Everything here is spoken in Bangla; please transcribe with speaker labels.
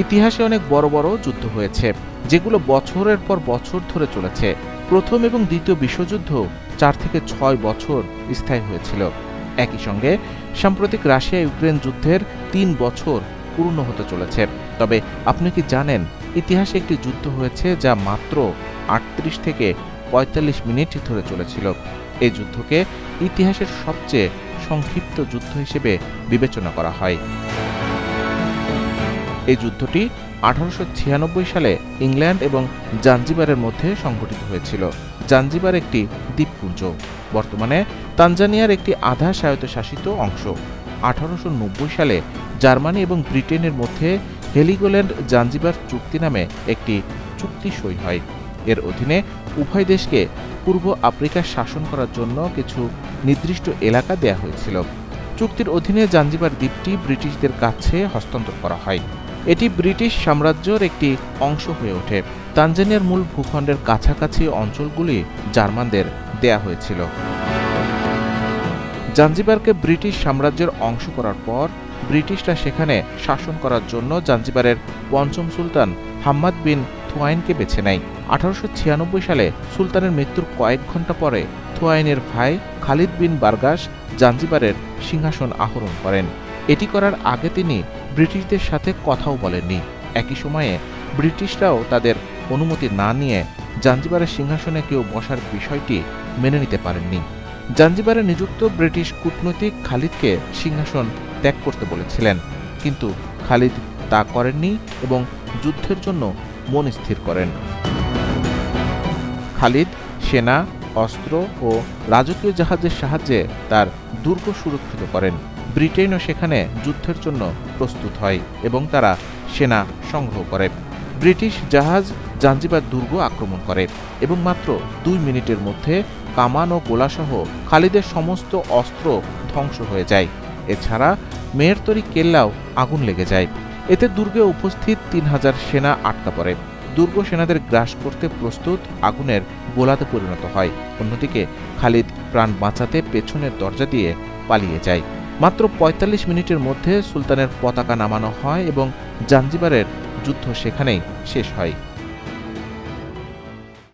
Speaker 1: ইতিহাসে অনেক বড় বড় যুদ্ধ হয়েছে, যেগুলো বছরের পর বছর ধরে চলেছে। প্রথম এবং দ্বিতীয় বিশ্বযুদ্ধ 4 থেকে 6 বছর স্থায়ী হয়েছিল। একই সঙ্গে সাম্প্রতিক রাশিয়া ইউক্রেন যুদ্ধের 3 বছর পূর্ণ হতে চলেছে। তবে আপনি কি জানেন, ইতিহাসে একটি যুদ্ধ হয়েছে যা মাত্র 38 থেকে 45 মিনিট ধরে চলেছিল। এই যুদ্ধকে ইতিহাসের সবচেয়ে সংক্ষিপ্ত যুদ্ধ হিসেবে বিবেচনা করা হয়। এই যুদ্ধটি 1896 সালে ইংল্যান্ড এবং জাঞ্জিবারের মধ্যে সংঘটিত হয়েছিল। জাঞ্জিবার একটি দ্বীপপুঞ্জ, বর্তমানে তানজানিয়ার একটি আধা স্বায়ত্তশাসিত অংশ। 1890 সালে জার্মানি এবং ব্রিটেনের মধ্যে হেলিগোল্যান্ড জাঞ্জিবার চুক্তি নামে একটি চুক্তি সই হয়। এর অধীনে উভয় দেশকে পূর্ব আফ্রিকা শাসন করার জন্য কিছু নির্দিষ্ট এলাকা দেয়া হয়েছিল। চুক্তির অধীনে জাঞ্জিবার দ্বীপটি ব্রিটিশদের কাছে হস্তান্তর করা হয়। এটি ব্রিটিশ সাম্রাজ্যের একটি অংশ হয়ে ওঠে। তানজানিয়ার মূল ভূখণ্ডের কাছাকাছি অঞ্চলগুলি জার্মানদের দেয়া হয়েছিল। জাঞ্জিবারকে ব্রিটিশ সাম্রাজ্যের অংশ করার পর ব্রিটিশরা সেখানে শাসন করার জন্য জাঞ্জিবারের পঞ্চম সুলতান হাম্মাদ বিন থুয়াইনকে বেছে নেয়। 1896 সালে সুলতানের মৃত্যুর কয়েক ঘণ্টা পরে থুয়াইনের ভাই খালিদ বিন বারগাস জাঞ্জিবারের সিংহাসন আহরণ করেন। এটি করার আগে তিনি ব্রিটিশদের সাথে কথাও বলেননি। একই সময়ে ব্রিটিশরাও তাদের অনুমতি না নিয়ে জাঞ্জিবারের সিংহাসনে কেউ বসার বিষয়টি মেনে নিতে পারেননি। জাঞ্জিবারে নিযুক্ত ব্রিটিশ কূটনৈতিক খালিদকে সিংহাসন ত্যাগ করতে বলেছিলেন, কিন্তু খালিদ তা করেননি এবং যুদ্ধের জন্য মন স্থির করেন। খালিদ সেনা, অস্ত্র ও রাজকীয় জাহাজের সাহায্যে তার দুর্গ সুরক্ষিত করেন। ব্রিটেনও সেখানে যুদ্ধের জন্য প্রস্তুত হয় এবং তারা সেনা সংগ্রহ করে। ব্রিটিশ জাহাজ জাঞ্জিবার দুর্গ আক্রমণ করে এবং মাত্র 2 মিনিটের মধ্যে কামান ও গোলাসহ খালিদের সমস্ত অস্ত্র ধ্বংস হয়ে যায়। এছাড়া মেহেরতরি কেল্লাও আগুন লেগে যায়। এতে দুর্গে উপস্থিত 3000 সেনা আটকা পড়ে। দুর্গ সেনাদের গ্রাস করতে প্রস্তুত আগুনের গোলাতে পরিণত হয়। অন্যদিকে খালিদ প্রাণ বাঁচাতে পেছনের দরজা দিয়ে পালিয়ে যায়। মাত্র 45 মিনিটের মধ্যে সুলতানের পতাকা নামানো হয় এবং জাঞ্জিবারের যুদ্ধ সেখানেই শেষ হয়।